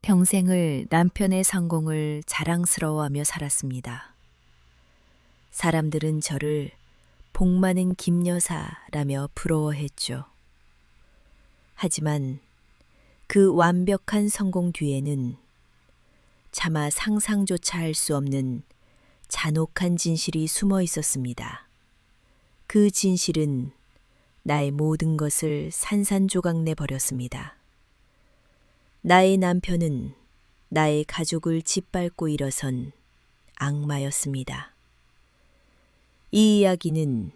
평생을 남편의 성공을 자랑스러워하며 살았습니다. 사람들은 저를 복 많은 김여사라며 부러워했죠. 하지만 그 완벽한 성공 뒤에는 차마 상상조차 할 수 없는 잔혹한 진실이 숨어 있었습니다. 그 진실은 나의 모든 것을 산산조각 내버렸습니다. 나의 남편은 나의 가족을 짓밟고 일어선 악마였습니다. 이 이야기는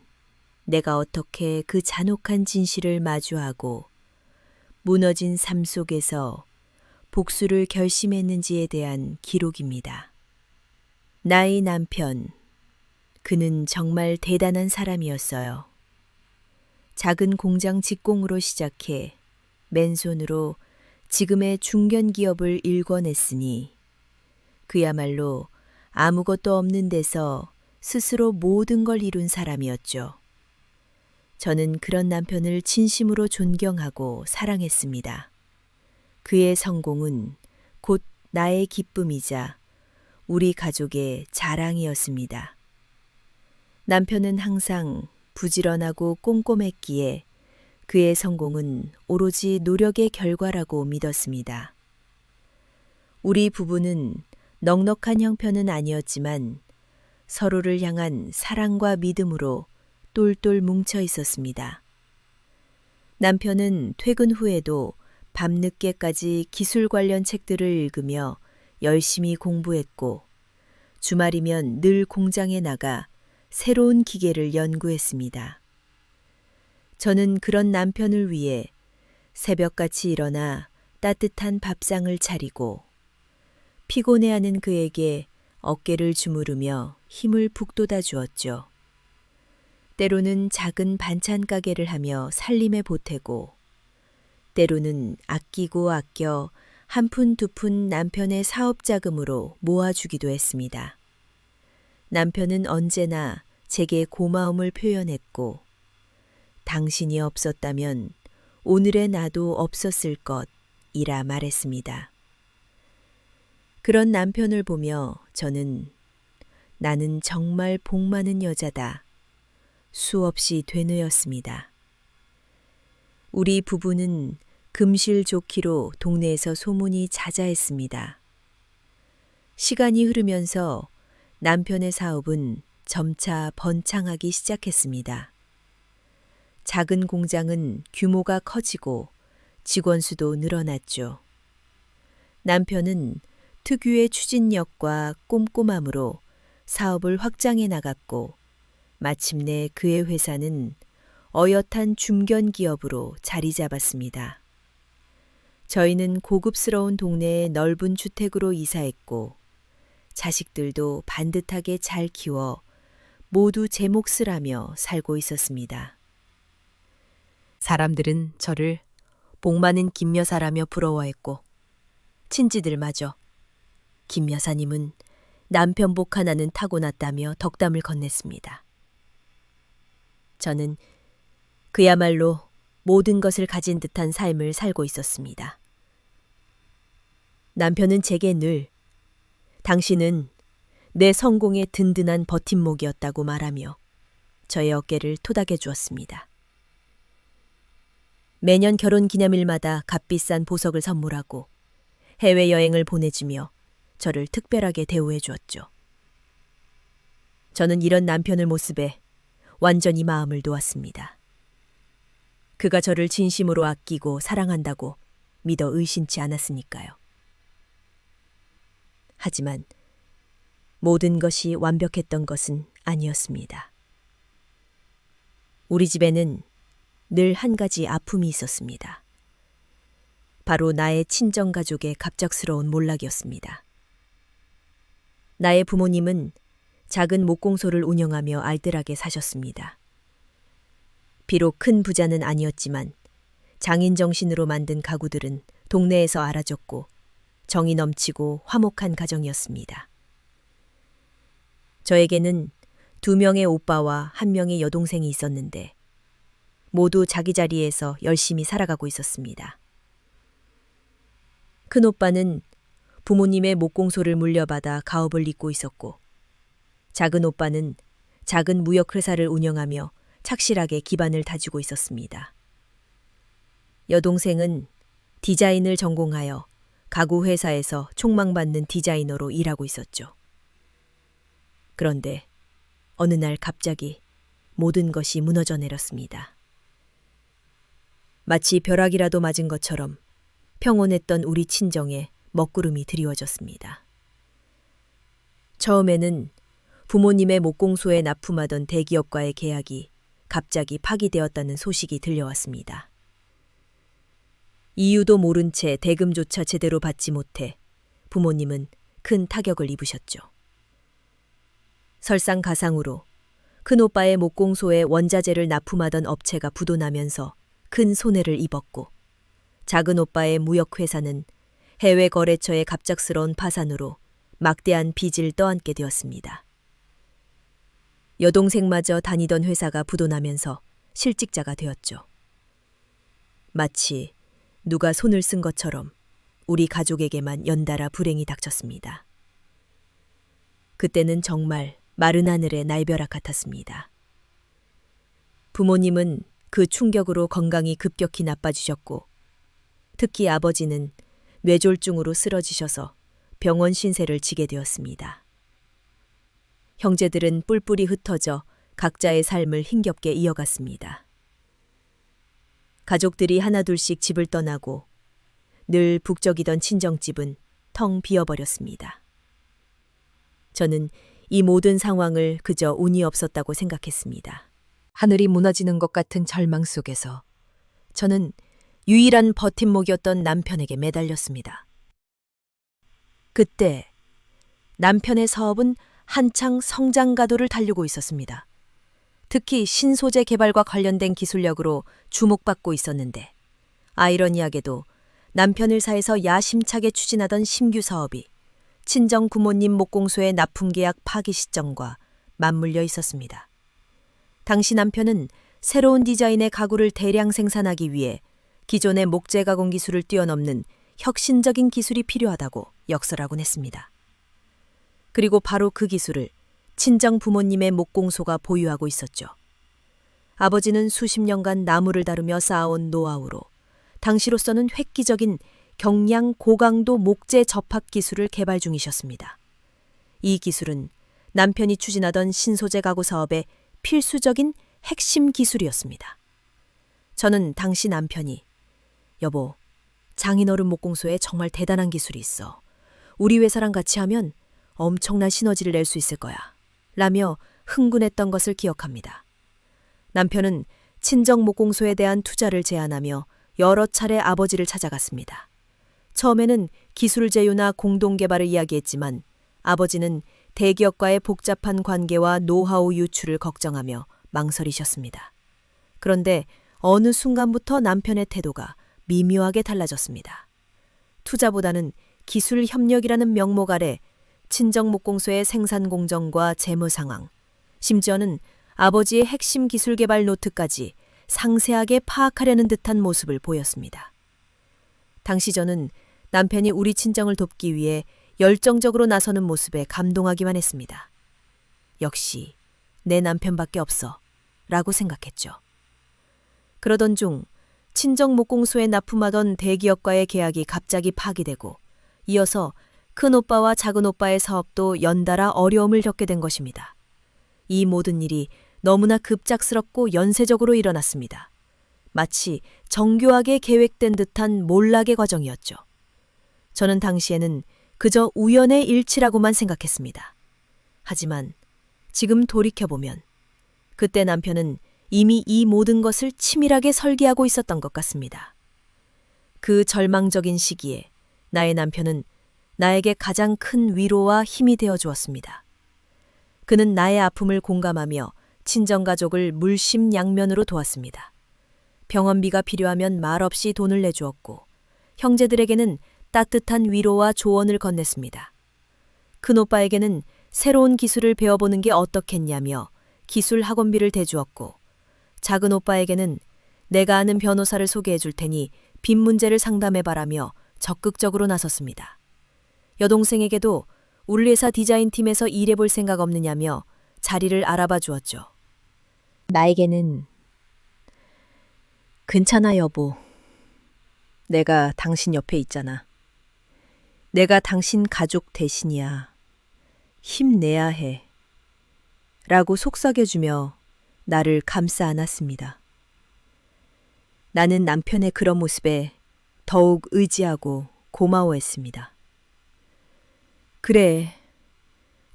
내가 어떻게 그 잔혹한 진실을 마주하고 무너진 삶 속에서 복수를 결심했는지에 대한 기록입니다. 나의 남편, 그는 정말 대단한 사람이었어요. 작은 공장 직공으로 시작해 맨손으로 지금의 중견기업을 일궈냈으니 그야말로 아무것도 없는 데서 스스로 모든 걸 이룬 사람이었죠. 저는 그런 남편을 진심으로 존경하고 사랑했습니다. 그의 성공은 곧 나의 기쁨이자 우리 가족의 자랑이었습니다. 남편은 항상 부지런하고 꼼꼼했기에 그의 성공은 오로지 노력의 결과라고 믿었습니다. 우리 부부는 넉넉한 형편은 아니었지만 서로를 향한 사랑과 믿음으로 똘똘 뭉쳐 있었습니다. 남편은 퇴근 후에도 밤늦게까지 기술 관련 책들을 읽으며 열심히 공부했고 주말이면 늘 공장에 나가 새로운 기계를 연구했습니다. 저는 그런 남편을 위해 새벽같이 일어나 따뜻한 밥상을 차리고 피곤해하는 그에게 어깨를 주무르며 힘을 북돋아 주었죠. 때로는 작은 반찬 가게를 하며 살림에 보태고 때로는 아끼고 아껴 한 푼 두 푼 남편의 사업 자금으로 모아주기도 했습니다. 남편은 언제나 제게 고마움을 표현했고 당신이 없었다면 오늘의 나도 없었을 것이라 말했습니다. 그런 남편을 보며 저는 나는 정말 복 많은 여자다. 수없이 되뇌었습니다. 우리 부부는 금실 좋기로 동네에서 소문이 자자했습니다. 시간이 흐르면서 남편의 사업은 점차 번창하기 시작했습니다. 작은 공장은 규모가 커지고 직원 수도 늘어났죠. 남편은 특유의 추진력과 꼼꼼함으로 사업을 확장해 나갔고 마침내 그의 회사는 어엿한 중견 기업으로 자리 잡았습니다. 저희는 고급스러운 동네의 넓은 주택으로 이사했고 자식들도 반듯하게 잘 키워 모두 제 몫을 하며 살고 있었습니다. 사람들은 저를 복 많은 김여사라며 부러워했고 친지들마저 김 여사님은 남편 복 하나는 타고났다며 덕담을 건넸습니다. 저는 그야말로 모든 것을 가진 듯한 삶을 살고 있었습니다. 남편은 제게 늘 당신은 내 성공의 든든한 버팀목이었다고 말하며 저의 어깨를 토닥여 주었습니다. 매년 결혼 기념일마다 값비싼 보석을 선물하고 해외여행을 보내주며 저를 특별하게 대우해 주었죠. 저는 이런 남편의 모습에 완전히 마음을 놓았습니다. 그가 저를 진심으로 아끼고 사랑한다고 믿어 의심치 않았으니까요. 하지만 모든 것이 완벽했던 것은 아니었습니다. 우리 집에는 늘 한 가지 아픔이 있었습니다. 바로 나의 친정가족의 갑작스러운 몰락이었습니다. 나의 부모님은 작은 목공소를 운영하며 알뜰하게 사셨습니다. 비록 큰 부자는 아니었지만 장인 정신으로 만든 가구들은 동네에서 알아졌고 정이 넘치고 화목한 가정이었습니다. 저에게는 2명의 오빠와 1명의 여동생이 있었는데 모두 자기 자리에서 열심히 살아가고 있었습니다. 큰오빠는 부모님의 목공소를 물려받아 가업을 잇고 있었고, 작은 오빠는 작은 무역회사를 운영하며 착실하게 기반을 다지고 있었습니다. 여동생은 디자인을 전공하여 가구 회사에서 촉망받는 디자이너로 일하고 있었죠. 그런데 어느 날 갑자기 모든 것이 무너져 내렸습니다. 마치 벼락이라도 맞은 것처럼 평온했던 우리 친정에 먹구름이 드리워졌습니다. 처음에는 부모님의 목공소에 납품하던 대기업과의 계약이 갑자기 파기되었다는 소식이 들려왔습니다. 이유도 모른 채 대금조차 제대로 받지 못해 부모님은 큰 타격을 입으셨죠. 설상가상으로 큰오빠의 목공소에 원자재를 납품하던 업체가 부도나면서 큰 손해를 입었고, 작은오빠의 무역회사는 해외 거래처의 갑작스러운 파산으로 막대한 빚을 떠안게 되었습니다. 여동생마저 다니던 회사가 부도나면서 실직자가 되었죠. 마치 누가 손을 쓴 것처럼 우리 가족에게만 연달아 불행이 닥쳤습니다. 그때는 정말 마른 하늘의 날벼락 같았습니다. 부모님은 그 충격으로 건강이 급격히 나빠지셨고, 특히 아버지는 뇌졸중으로 쓰러지셔서 병원 신세를 지게 되었습니다. 형제들은 뿔뿔이 흩어져 각자의 삶을 힘겹게 이어갔습니다. 가족들이 하나둘씩 집을 떠나고 늘 북적이던 친정집은 텅 비어버렸습니다. 저는 이 모든 상황을 그저 운이 없었다고 생각했습니다. 하늘이 무너지는 것 같은 절망 속에서 저는 유일한 버팀목이었던 남편에게 매달렸습니다. 그때 남편의 사업은 한창 성장 가도를 달리고 있었습니다. 특히 신소재 개발과 관련된 기술력으로 주목받고 있었는데, 아이러니하게도 남편 회사에서 야심차게 추진하던 신규 사업이 친정 부모님 목공소의 납품 계약 파기 시점과 맞물려 있었습니다. 당시 남편은 새로운 디자인의 가구를 대량 생산하기 위해 기존의 목재 가공 기술을 뛰어넘는 혁신적인 기술이 필요하다고 역설하곤 했습니다. 그리고 바로 그 기술을 친정 부모님의 목공소가 보유하고 있었죠. 아버지는 수십 년간 나무를 다루며 쌓아온 노하우로 당시로서는 획기적인 경량 고강도 목재 접합 기술을 개발 중이셨습니다. 이 기술은 남편이 추진하던 신소재 가구 사업의 필수적인 핵심 기술이었습니다. 저는 당시 남편이 "여보, 장인어른 목공소에 정말 대단한 기술이 있어. 우리 회사랑 같이 하면 엄청난 시너지를 낼 수 있을 거야." 라며 흥분했던 것을 기억합니다. 남편은 친정 목공소에 대한 투자를 제안하며 여러 차례 아버지를 찾아갔습니다. 처음에는 기술 제휴나 공동 개발을 이야기했지만 아버지는 대기업과의 복잡한 관계와 노하우 유출을 걱정하며 망설이셨습니다. 그런데 어느 순간부터 남편의 태도가 미묘하게 달라졌습니다. 투자보다는 기술 협력이라는 명목 아래 친정 목공소의 생산 공정과 재무 상황, 심지어는 아버지의 핵심 기술 개발 노트까지 상세하게 파악하려는 듯한 모습을 보였습니다. 당시 저는 남편이 우리 친정을 돕기 위해 열정적으로 나서는 모습에 감동하기만 했습니다. 역시 내 남편밖에 없어 라고 생각했죠. 그러던 중 친정 목공소에 납품하던 대기업과의 계약이 갑자기 파기되고, 이어서 큰오빠와 작은오빠의 사업도 연달아 어려움을 겪게 된 것입니다. 이 모든 일이 너무나 급작스럽고 연쇄적으로 일어났습니다. 마치 정교하게 계획된 듯한 몰락의 과정이었죠. 저는 당시에는 그저 우연의 일치라고만 생각했습니다. 하지만 지금 돌이켜보면 그때 남편은 이미 이 모든 것을 치밀하게 설계하고 있었던 것 같습니다. 그 절망적인 시기에 나의 남편은 나에게 가장 큰 위로와 힘이 되어 주었습니다. 그는 나의 아픔을 공감하며 친정가족을 물심양면으로 도왔습니다. 병원비가 필요하면 말없이 돈을 내주었고, 형제들에게는 따뜻한 위로와 조언을 건넸습니다. 큰오빠에게는 새로운 기술을 배워보는 게 어떻겠냐며 기술 학원비를 대주었고, 작은오빠에게는 내가 아는 변호사를 소개해 줄 테니 빚 문제를 상담해봐라며 적극적으로 나섰습니다. 여동생에게도 우리 회사 디자인팀에서 일해볼 생각 없느냐며 자리를 알아봐 주었죠. 나에게는 괜찮아 여보. 내가 당신 옆에 있잖아. 내가 당신 가족 대신이야. 힘내야 해. 라고 속삭여주며 나를 감싸 안았습니다. 나는 남편의 그런 모습에 더욱 의지하고 고마워했습니다. 그래,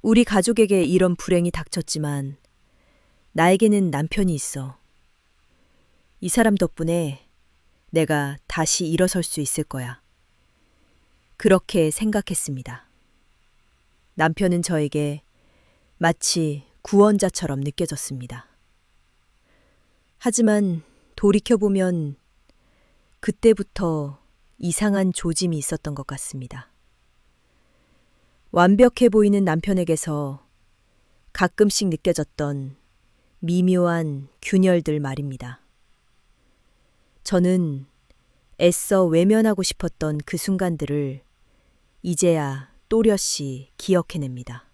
우리 가족에게 이런 불행이 닥쳤지만 나에게는 남편이 있어. 이 사람 덕분에 내가 다시 일어설 수 있을 거야. 그렇게 생각했습니다. 남편은 저에게 마치 구원자처럼 느껴졌습니다. 하지만 돌이켜보면 그때부터 이상한 조짐이 있었던 것 같습니다. 완벽해 보이는 남편에게서 가끔씩 느껴졌던 미묘한 균열들 말입니다. 저는 애써 외면하고 싶었던 그 순간들을 이제야 또렷이 기억해냅니다.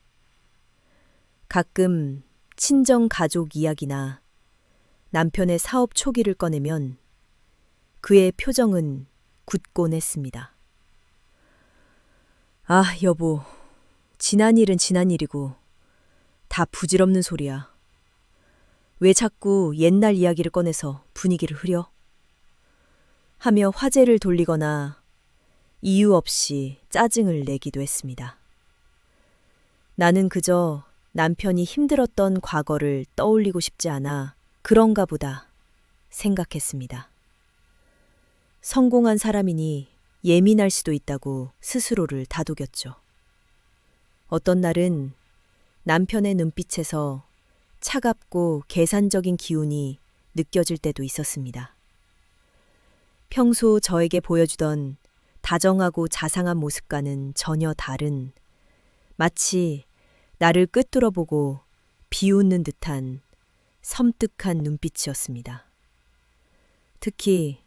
가끔 친정 가족 이야기나 남편의 사업 초기를 꺼내면 그의 표정은 굳곤 했습니다. 아, 여보, 지난 일은 지난 일이고 다 부질없는 소리야. 왜 자꾸 옛날 이야기를 꺼내서 분위기를 흐려? 하며 화제를 돌리거나 이유 없이 짜증을 내기도 했습니다. 나는 그저 남편이 힘들었던 과거를 떠올리고 싶지 않아 그런가 보다 생각했습니다. 성공한 사람이니 예민할 수도 있다고 스스로를 다독였죠. 어떤 날은 남편의 눈빛에서 차갑고 계산적인 기운이 느껴질 때도 있었습니다. 평소 저에게 보여주던 다정하고 자상한 모습과는 전혀 다른 마치 나를 꿰뚫어보고 비웃는 듯한 섬뜩한 눈빛이었습니다. 특히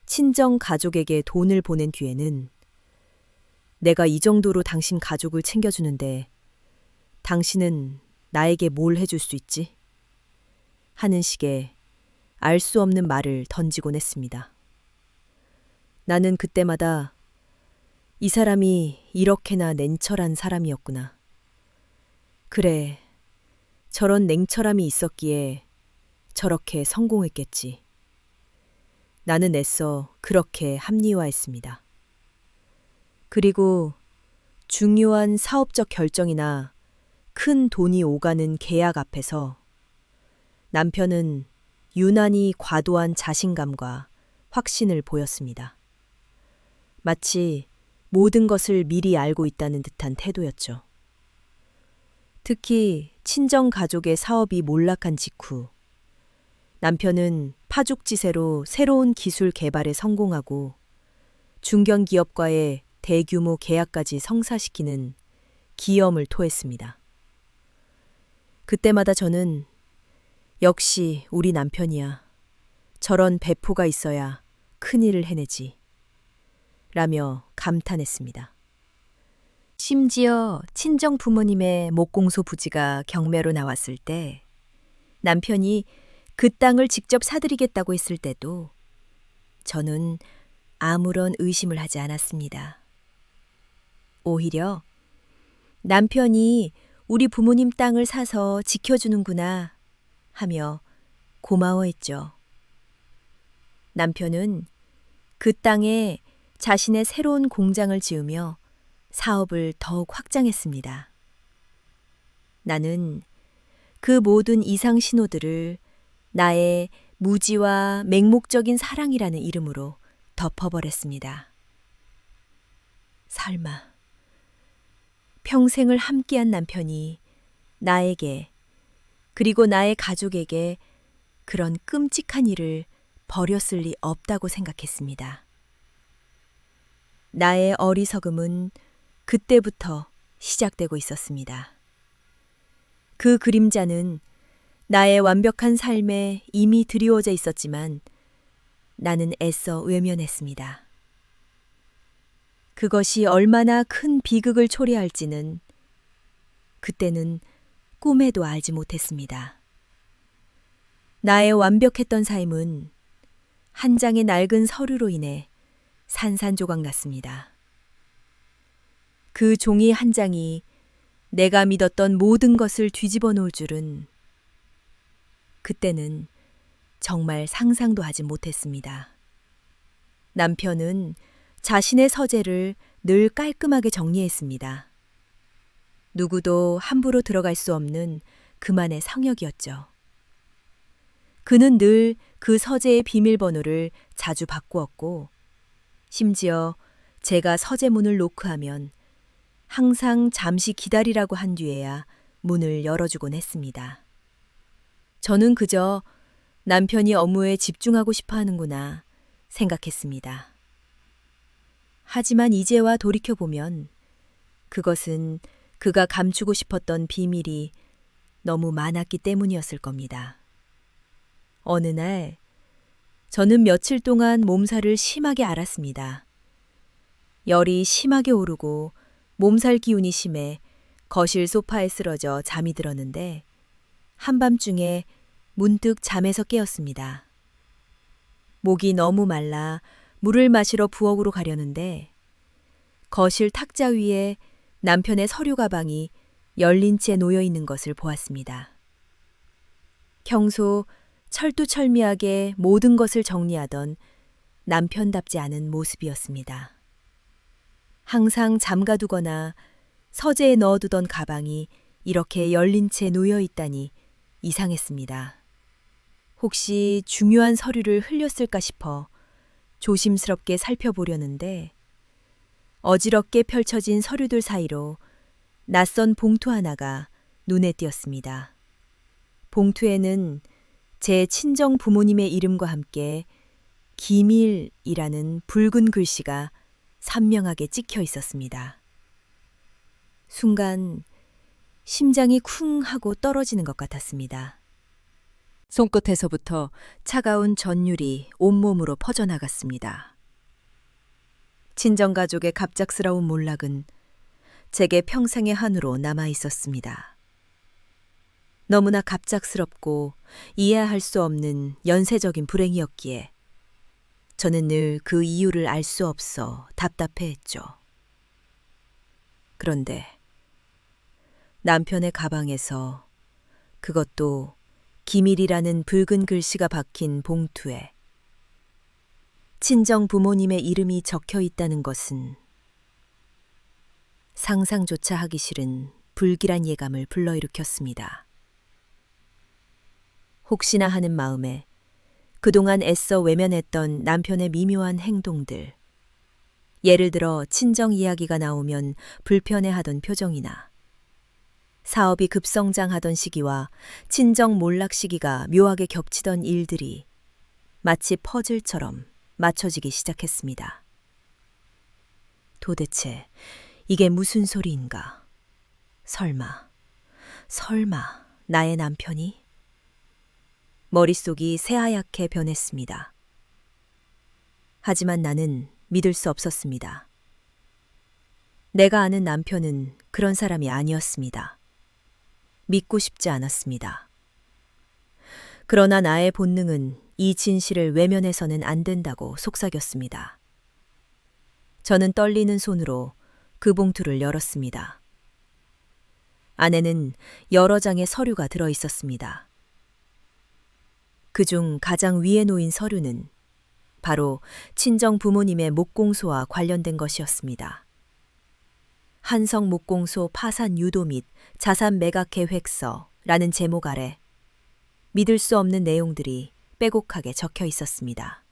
친정 가족에게 돈을 보낸 뒤에는 내가 이 정도로 당신 가족을 챙겨주는데 당신은 나에게 뭘 해줄 수 있지? 하는 식의 알 수 없는 말을 던지곤 했습니다. 나는 그때마다 이 사람이 이렇게나 냉철한 사람이었구나. 그래, 저런 냉철함이 있었기에 저렇게 성공했겠지. 나는 애써 그렇게 합리화했습니다. 그리고 중요한 사업적 결정이나 큰 돈이 오가는 계약 앞에서 남편은 유난히 과도한 자신감과 확신을 보였습니다. 마치 모든 것을 미리 알고 있다는 듯한 태도였죠. 특히 친정 가족의 사업이 몰락한 직후 남편은 파죽지세로 새로운 기술 개발에 성공하고 중견기업과의 대규모 계약까지 성사시키는 기염을 토했습니다. 그때마다 저는 역시 우리 남편이야. 저런 배포가 있어야 큰일을 해내지. 라며 감탄했습니다. 심지어 친정 부모님의 목공소 부지가 경매로 나왔을 때 남편이 그 땅을 직접 사들이겠다고 했을 때도 저는 아무런 의심을 하지 않았습니다. 오히려 남편이 우리 부모님 땅을 사서 지켜주는구나 하며 고마워했죠. 남편은 그 땅에 자신의 새로운 공장을 지으며 사업을 더욱 확장했습니다. 나는 그 모든 이상 신호들을 나의 무지와 맹목적인 사랑이라는 이름으로 덮어버렸습니다. 설마 평생을 함께한 남편이 나에게 그리고 나의 가족에게 그런 끔찍한 일을 벌였을 리 없다고 생각했습니다. 나의 어리석음은 그때부터 시작되고 있었습니다. 그 그림자는 나의 완벽한 삶에 이미 드리워져 있었지만 나는 애써 외면했습니다. 그것이 얼마나 큰 비극을 초래할지는 그때는 꿈에도 알지 못했습니다. 나의 완벽했던 삶은 한 장의 낡은 서류로 인해 산산조각 났습니다. 그 종이 한 장이 내가 믿었던 모든 것을 뒤집어 놓을 줄은 그때는 정말 상상도 하지 못했습니다. 남편은 자신의 서재를 늘 깔끔하게 정리했습니다. 누구도 함부로 들어갈 수 없는 그만의 성역이었죠. 그는 늘 그 서재의 비밀번호를 자주 바꾸었고, 심지어 제가 서재 문을 노크하면 항상 잠시 기다리라고 한 뒤에야 문을 열어주곤 했습니다. 저는 그저 남편이 업무에 집중하고 싶어 하는구나 생각했습니다. 하지만 이제와 돌이켜보면 그것은 그가 감추고 싶었던 비밀이 너무 많았기 때문이었을 겁니다. 어느 날 저는 며칠 동안 몸살을 심하게 앓았습니다. 열이 심하게 오르고 몸살 기운이 심해 거실 소파에 쓰러져 잠이 들었는데 한밤중에 문득 잠에서 깨었습니다. 목이 너무 말라 물을 마시러 부엌으로 가려는데 거실 탁자 위에 남편의 서류 가방이 열린 채 놓여 있는 것을 보았습니다. 평소 철두철미하게 모든 것을 정리하던 남편답지 않은 모습이었습니다. 항상 잠가두거나 서재에 넣어두던 가방이 이렇게 열린 채 놓여 있다니 이상했습니다. 혹시 중요한 서류를 흘렸을까 싶어 조심스럽게 살펴보려는데 어지럽게 펼쳐진 서류들 사이로 낯선 봉투 하나가 눈에 띄었습니다. 봉투에는 제 친정 부모님의 이름과 함께 기밀이라는 붉은 글씨가 선명하게 찍혀 있었습니다. 순간 심장이 쿵 하고 떨어지는 것 같았습니다. 손끝에서부터 차가운 전율이 온몸으로 퍼져나갔습니다. 친정가족의 갑작스러운 몰락은 제게 평생의 한으로 남아 있었습니다. 너무나 갑작스럽고 이해할 수 없는 연쇄적인 불행이었기에 저는 늘 그 이유를 알 수 없어 답답해했죠. 그런데 남편의 가방에서 그것도 기밀이라는 붉은 글씨가 박힌 봉투에 친정 부모님의 이름이 적혀 있다는 것은 상상조차 하기 싫은 불길한 예감을 불러일으켰습니다. 혹시나 하는 마음에 그동안 애써 외면했던 남편의 미묘한 행동들, 예를 들어 친정 이야기가 나오면 불편해하던 표정이나 사업이 급성장하던 시기와 친정 몰락 시기가 묘하게 겹치던 일들이 마치 퍼즐처럼 맞춰지기 시작했습니다. 도대체 이게 무슨 소리인가? 설마 나의 남편이? 머릿속이 새하얗게 변했습니다. 하지만 나는 믿을 수 없었습니다. 내가 아는 남편은 그런 사람이 아니었습니다. 믿고 싶지 않았습니다. 그러나 나의 본능은 이 진실을 외면해서는 안 된다고 속삭였습니다. 저는 떨리는 손으로 그 봉투를 열었습니다. 안에는 여러 장의 서류가 들어 있었습니다. 그중 가장 위에 놓인 서류는 바로 친정 부모님의 목공소와 관련된 것이었습니다. 한성 목공소 파산 유도 및 자산 매각 계획서라는 제목 아래 믿을 수 없는 내용들이 빼곡하게 적혀 있었습니다.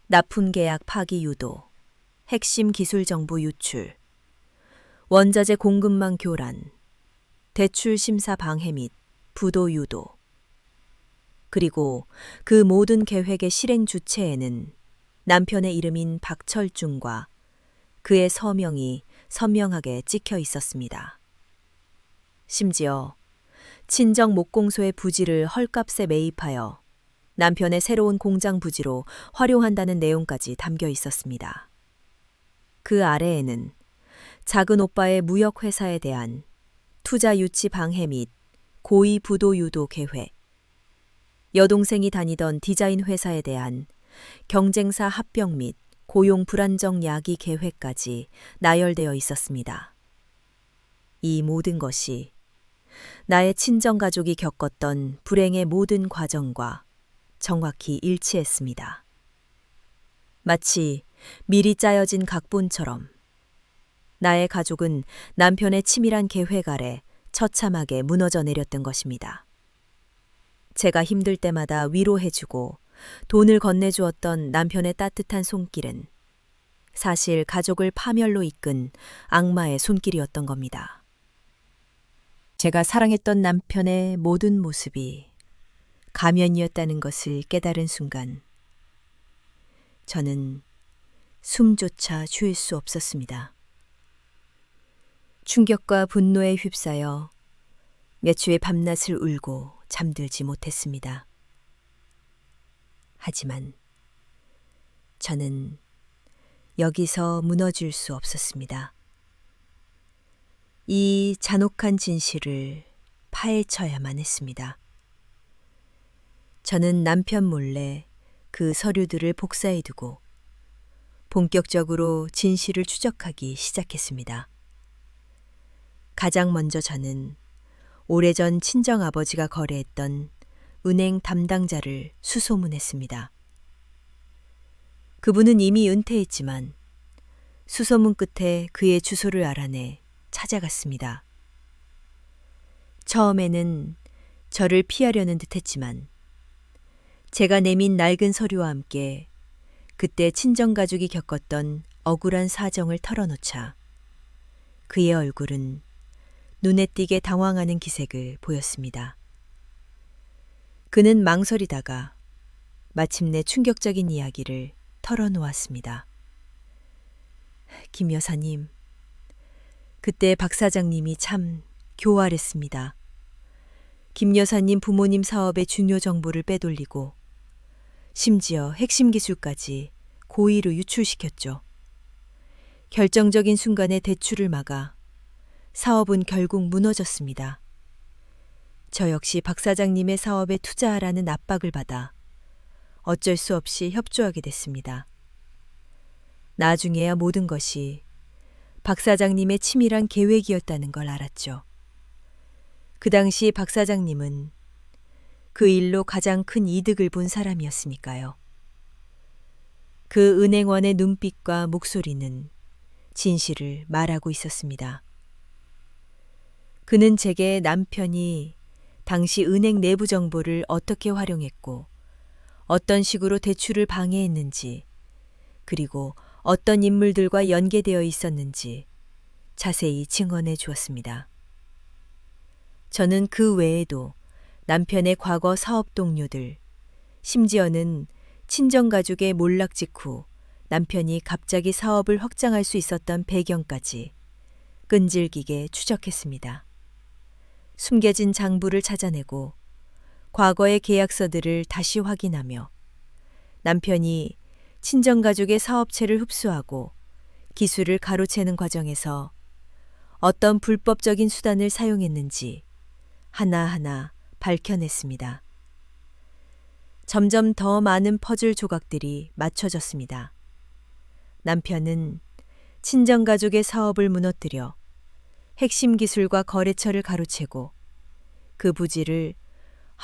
납품 계약 파기 유도, 핵심 기술 정보 유출, 원자재 공급망 교란, 대출 심사 방해 및 부도 유도, 그리고 그 모든 계획의 실행 주체에는 남편의 이름인 박철중과 그의 서명이 선명하게 찍혀 있었습니다. 심지어 친정 목공소의 부지를 헐값에 매입하여 남편의 새로운 공장 부지로 활용한다는 내용까지 담겨 있었습니다. 그 아래에는 작은 오빠의 무역회사에 대한 투자 유치 방해 및 고의 부도 유도 계획, 여동생이 다니던 디자인 회사에 대한 경쟁사 합병 및 고용 불안정 야기 계획까지 나열되어 있었습니다. 이 모든 것이 나의 친정 가족이 겪었던 불행의 모든 과정과 정확히 일치했습니다. 마치 미리 짜여진 각본처럼 나의 가족은 남편의 치밀한 계획 아래 처참하게 무너져 내렸던 것입니다. 제가 힘들 때마다 위로해주고 돈을 건네주었던 남편의 따뜻한 손길은 사실 가족을 파멸로 이끈 악마의 손길이었던 겁니다. 제가 사랑했던 남편의 모든 모습이 가면이었다는 것을 깨달은 순간 저는 숨조차 쉬을 수 없었습니다. 충격과 분노에 휩싸여 몇 주의 밤낮을 울고 잠들지 못했습니다. 하지만 저는 여기서 무너질 수 없었습니다. 이 잔혹한 진실을 파헤쳐야만 했습니다. 저는 남편 몰래 그 서류들을 복사해두고 본격적으로 진실을 추적하기 시작했습니다. 가장 먼저 저는 오래전 친정아버지가 거래했던 은행 담당자를 수소문했습니다. 그분은 이미 은퇴했지만 수소문 끝에 그의 주소를 알아내 찾아갔습니다. 처음에는 저를 피하려는 듯했지만 제가 내민 낡은 서류와 함께 그때 친정가족이 겪었던 억울한 사정을 털어놓자 그의 얼굴은 눈에 띄게 당황하는 기색을 보였습니다. 그는 망설이다가 마침내 충격적인 이야기를 털어놓았습니다. 김 여사님, 그때 박 사장님이 참 교활했습니다. 김 여사님 부모님 사업의 중요 정보를 빼돌리고 심지어 핵심 기술까지 고의로 유출시켰죠. 결정적인 순간에 대출을 막아 사업은 결국 무너졌습니다. 저 역시 박 사장님의 사업에 투자하라는 압박을 받아 어쩔 수 없이 협조하게 됐습니다. 나중에야 모든 것이 박 사장님의 치밀한 계획이었다는 걸 알았죠. 그 당시 박 사장님은 그 일로 가장 큰 이득을 본 사람이었으니까요. 그 은행원의 눈빛과 목소리는 진실을 말하고 있었습니다. 그는 제게 남편이 당시 은행 내부 정보를 어떻게 활용했고 어떤 식으로 대출을 방해했는지 그리고 어떤 인물들과 연계되어 있었는지 자세히 증언해 주었습니다. 저는 그 외에도 남편의 과거 사업 동료들, 심지어는 친정가족의 몰락 직후 남편이 갑자기 사업을 확장할 수 있었던 배경까지 끈질기게 추적했습니다. 숨겨진 장부를 찾아내고 과거의 계약서들을 다시 확인하며 남편이 친정가족의 사업체를 흡수하고 기술을 가로채는 과정에서 어떤 불법적인 수단을 사용했는지 하나하나 밝혀냈습니다. 점점 더 많은 퍼즐 조각들이 맞춰졌습니다. 남편은 친정가족의 사업을 무너뜨려 핵심 기술과 거래처를 가로채고 그 부지를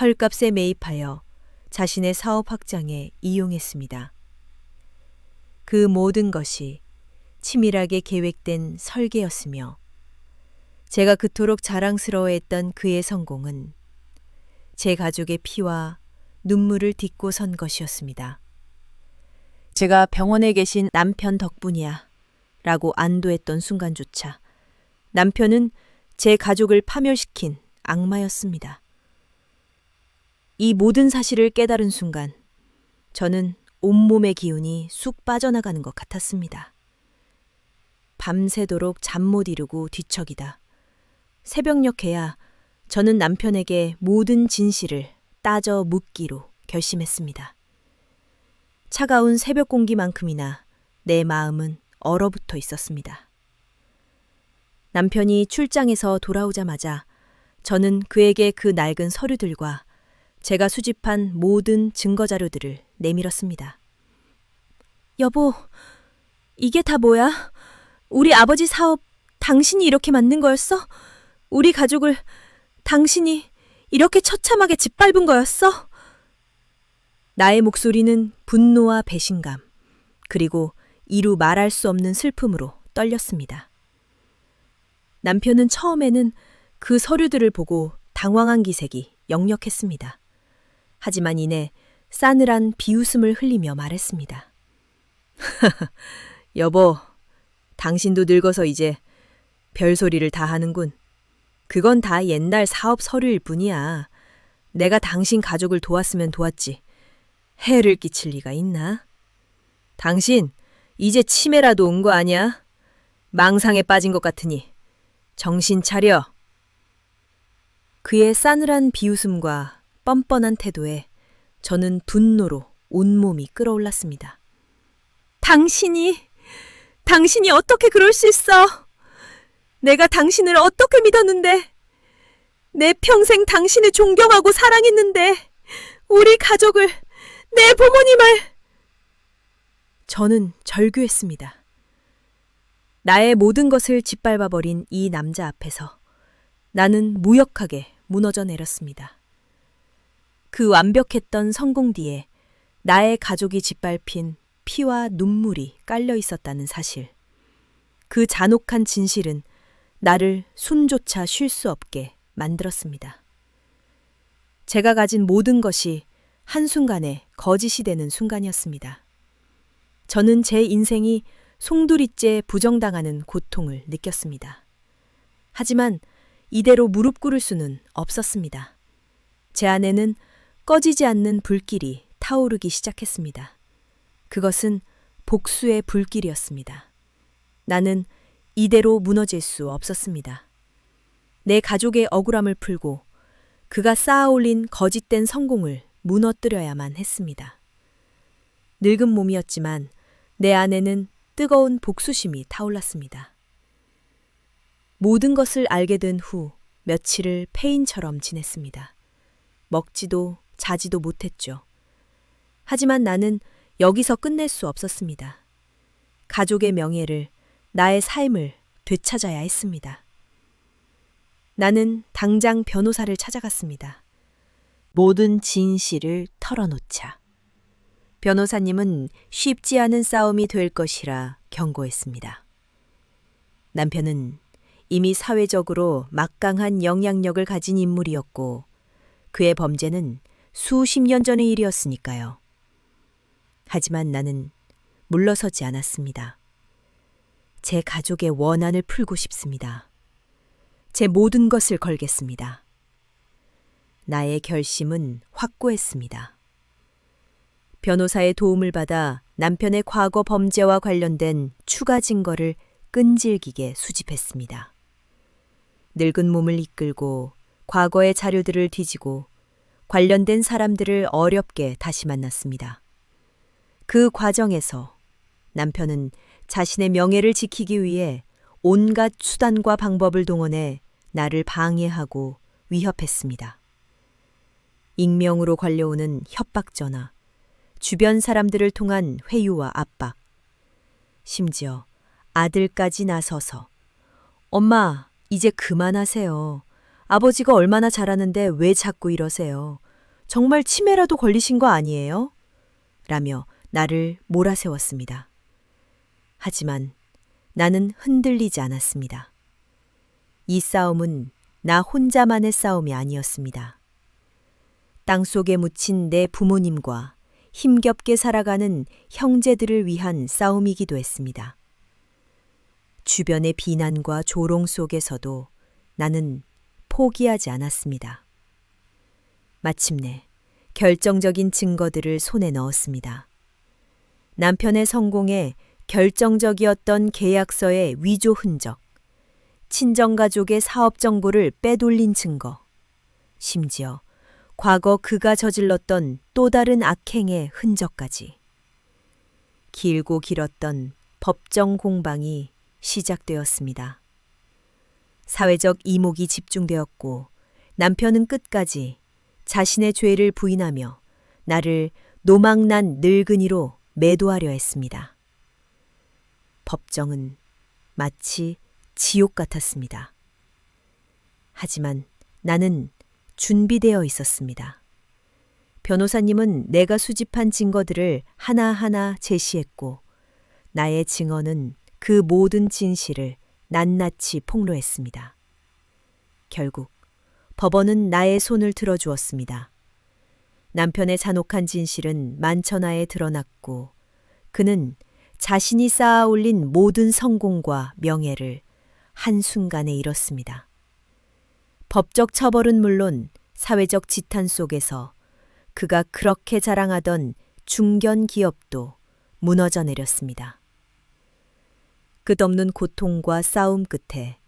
헐값에 매입하여 자신의 사업 확장에 이용했습니다. 그 모든 것이 치밀하게 계획된 설계였으며 제가 그토록 자랑스러워했던 그의 성공은 제 가족의 피와 눈물을 딛고 선 것이었습니다. 제가 병원에 계신 남편 덕분이야 라고 안도했던 순간조차 남편은 제 가족을 파멸시킨 악마였습니다. 이 모든 사실을 깨달은 순간 저는 온몸의 기운이 쑥 빠져나가는 것 같았습니다. 밤새도록 잠 못 이루고 뒤척이다. 새벽녘에야 저는 남편에게 모든 진실을 따져 묻기로 결심했습니다. 차가운 새벽 공기만큼이나 내 마음은 얼어붙어 있었습니다. 남편이 출장에서 돌아오자마자 저는 그에게 그 낡은 서류들과 제가 수집한 모든 증거자료들을 내밀었습니다. 여보, 이게 다 뭐야? 우리 아버지 사업 당신이 이렇게 만든 거였어? 우리 가족을 당신이 이렇게 처참하게 짓밟은 거였어? 나의 목소리는 분노와 배신감, 그리고 이루 말할 수 없는 슬픔으로 떨렸습니다. 남편은 처음에는 그 서류들을 보고 당황한 기색이 역력했습니다. 하지만 이내 싸늘한 비웃음을 흘리며 말했습니다. 여보, 당신도 늙어서 이제 별소리를 다 하는군. 그건 다 옛날 사업 서류일 뿐이야. 내가 당신 가족을 도왔으면 도왔지. 해를 끼칠 리가 있나? 당신 이제 치매라도 온 거 아니야? 망상에 빠진 것 같으니 정신 차려. 그의 싸늘한 비웃음과 뻔뻔한 태도에 저는 분노로 온몸이 끓어올랐습니다. 당신이 어떻게 그럴 수 있어? 내가 당신을 어떻게 믿었는데? 내 평생 당신을 존경하고 사랑했는데 우리 가족을, 내 부모님을. 저는 절규했습니다. 나의 모든 것을 짓밟아버린 이 남자 앞에서 나는 무력하게 무너져 내렸습니다. 그 완벽했던 성공 뒤에 나의 가족이 짓밟힌 피와 눈물이 깔려 있었다는 사실. 그 잔혹한 진실은 나를 숨조차 쉴 수 없게 만들었습니다. 제가 가진 모든 것이 한순간에 거짓이 되는 순간이었습니다. 저는 제 인생이 송두리째 부정당하는 고통을 느꼈습니다. 하지만 이대로 무릎 꿇을 수는 없었습니다. 제 안에는 꺼지지 않는 불길이 타오르기 시작했습니다. 그것은 복수의 불길이었습니다. 나는 이대로 무너질 수 없었습니다. 내 가족의 억울함을 풀고 그가 쌓아올린 거짓된 성공을 무너뜨려야만 했습니다. 늙은 몸이었지만 내 안에는 뜨거운 복수심이 타올랐습니다. 모든 것을 알게 된 후 며칠을 폐인처럼 지냈습니다. 먹지도 자지도 못했죠. 하지만 나는 여기서 끝낼 수 없었습니다. 가족의 명예를, 나의 삶을 되찾아야 했습니다. 나는 당장 변호사를 찾아갔습니다. 모든 진실을 털어놓자. 변호사님은 쉽지 않은 싸움이 될 것이라 경고했습니다. 남편은 이미 사회적으로 막강한 영향력을 가진 인물이었고 그의 범죄는 수십 년 전의 일이었으니까요. 하지만 나는 물러서지 않았습니다. 제 가족의 원한을 풀고 싶습니다. 제 모든 것을 걸겠습니다. 나의 결심은 확고했습니다. 변호사의 도움을 받아 남편의 과거 범죄와 관련된 추가 증거를 끈질기게 수집했습니다. 늙은 몸을 이끌고 과거의 자료들을 뒤지고 관련된 사람들을 어렵게 다시 만났습니다. 그 과정에서 남편은 자신의 명예를 지키기 위해 온갖 수단과 방법을 동원해 나를 방해하고 위협했습니다. 익명으로 걸려오는 협박 전화, 주변 사람들을 통한 회유와 압박, 심지어 아들까지 나서서 엄마, 이제 그만하세요. 아버지가 얼마나 잘하는데 왜 자꾸 이러세요? 정말 치매라도 걸리신 거 아니에요? 라며 나를 몰아세웠습니다. 하지만 나는 흔들리지 않았습니다. 이 싸움은 나 혼자만의 싸움이 아니었습니다. 땅속에 묻힌 내 부모님과 힘겹게 살아가는 형제들을 위한 싸움이기도 했습니다. 주변의 비난과 조롱 속에서도 나는 포기하지 않았습니다. 마침내 결정적인 증거들을 손에 넣었습니다. 남편의 성공에 결정적이었던 계약서의 위조 흔적, 친정가족의 사업 정보를 빼돌린 증거, 심지어 과거 그가 저질렀던 또 다른 악행의 흔적까지. 길고 길었던 법정 공방이 시작되었습니다. 사회적 이목이 집중되었고 남편은 끝까지 자신의 죄를 부인하며 나를 노망난 늙은이로 매도하려 했습니다. 법정은 마치 지옥 같았습니다. 하지만 나는 준비되어 있었습니다. 변호사님은 내가 수집한 증거들을 하나하나 제시했고 나의 증언은 그 모든 진실을 낱낱이 폭로했습니다. 결국 법원은 나의 손을 들어주었습니다. 남편의 잔혹한 진실은 만천하에 드러났고 그는 자신이 쌓아 올린 모든 성공과 명예를 한순간에 잃었습니다. 법적 처벌은 물론 사회적 지탄 속에서 그가 그렇게 자랑하던 중견 기업도 무너져 내렸습니다. 끝없는 고통과 싸움 끝에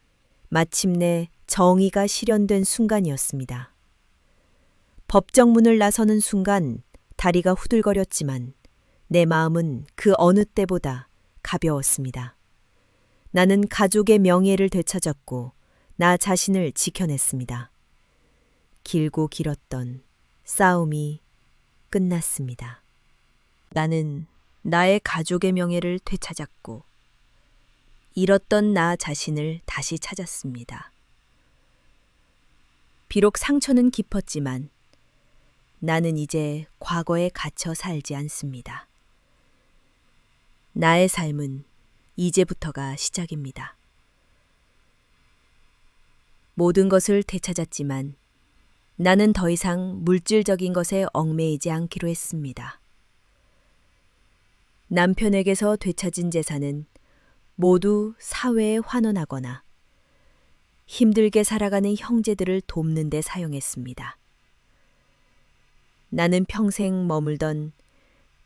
마침내 정의가 실현된 순간이었습니다. 법정 문을 나서는 순간 다리가 후들거렸지만 내 마음은 그 어느 때보다 가벼웠습니다. 나는 가족의 명예를 되찾았고 나 자신을 지켜냈습니다. 길고 길었던 싸움이 끝났습니다. 나는 나의 가족의 명예를 되찾았고 잃었던 나 자신을 다시 찾았습니다. 비록 상처는 깊었지만 나는 이제 과거에 갇혀 살지 않습니다. 나의 삶은 이제부터가 시작입니다. 모든 것을 되찾았지만 나는 더 이상 물질적인 것에 얽매이지 않기로 했습니다. 남편에게서 되찾은 재산은 모두 사회에 환원하거나 힘들게 살아가는 형제들을 돕는 데 사용했습니다. 나는 평생 머물던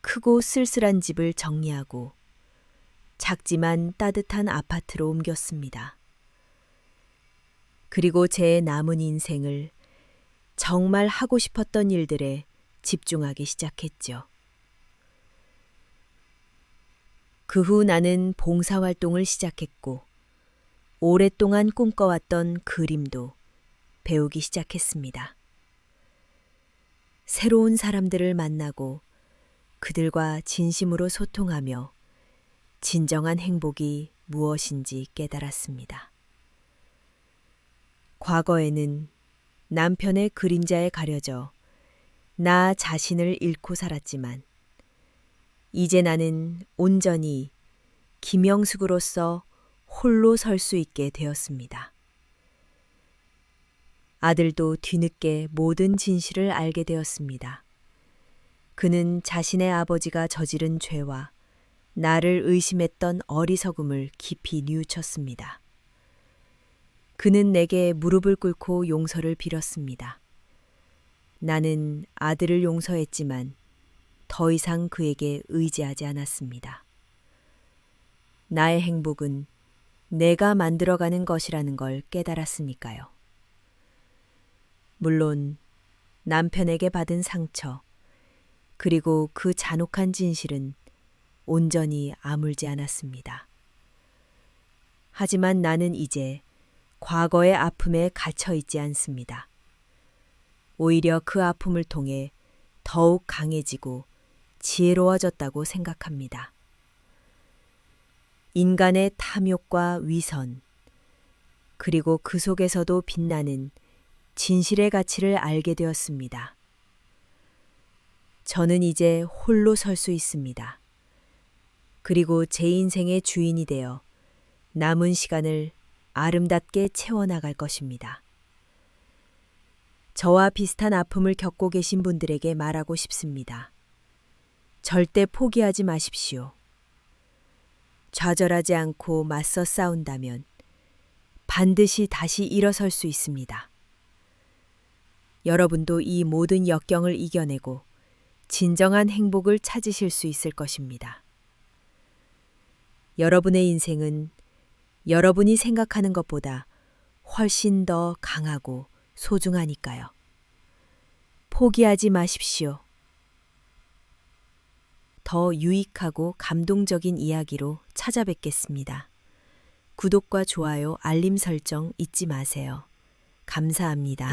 크고 쓸쓸한 집을 정리하고 작지만 따뜻한 아파트로 옮겼습니다. 그리고 제 남은 인생을 정말 하고 싶었던 일들에 집중하기 시작했죠. 그 후 나는 봉사활동을 시작했고 오랫동안 꿈꿔왔던 그림도 배우기 시작했습니다. 새로운 사람들을 만나고 그들과 진심으로 소통하며 진정한 행복이 무엇인지 깨달았습니다. 과거에는 남편의 그림자에 가려져 나 자신을 잃고 살았지만 이제 나는 온전히 김영숙으로서 홀로 설 수 있게 되었습니다. 아들도 뒤늦게 모든 진실을 알게 되었습니다. 그는 자신의 아버지가 저지른 죄와 나를 의심했던 어리석음을 깊이 뉘우쳤습니다. 그는 내게 무릎을 꿇고 용서를 빌었습니다. 나는 아들을 용서했지만 더 이상 그에게 의지하지 않았습니다. 나의 행복은 내가 만들어가는 것이라는 걸 깨달았으니까요. 물론 남편에게 받은 상처, 그리고 그 잔혹한 진실은 온전히 아물지 않았습니다. 하지만 나는 이제 과거의 아픔에 갇혀 있지 않습니다. 오히려 그 아픔을 통해 더욱 강해지고 지혜로워졌다고 생각합니다. 인간의 탐욕과 위선, 그리고 그 속에서도 빛나는 진실의 가치를 알게 되었습니다. 저는 이제 홀로 설 수 있습니다. 그리고 제 인생의 주인이 되어 남은 시간을 아름답게 채워나갈 것입니다. 저와 비슷한 아픔을 겪고 계신 분들에게 말하고 싶습니다. 절대 포기하지 마십시오. 좌절하지 않고 맞서 싸운다면 반드시 다시 일어설 수 있습니다. 여러분도 이 모든 역경을 이겨내고 진정한 행복을 찾으실 수 있을 것입니다. 여러분의 인생은 여러분이 생각하는 것보다 훨씬 더 강하고 소중하니까요. 포기하지 마십시오. 더 유익하고 감동적인 이야기로 찾아뵙겠습니다. 구독과 좋아요, 알림 설정 잊지 마세요. 감사합니다.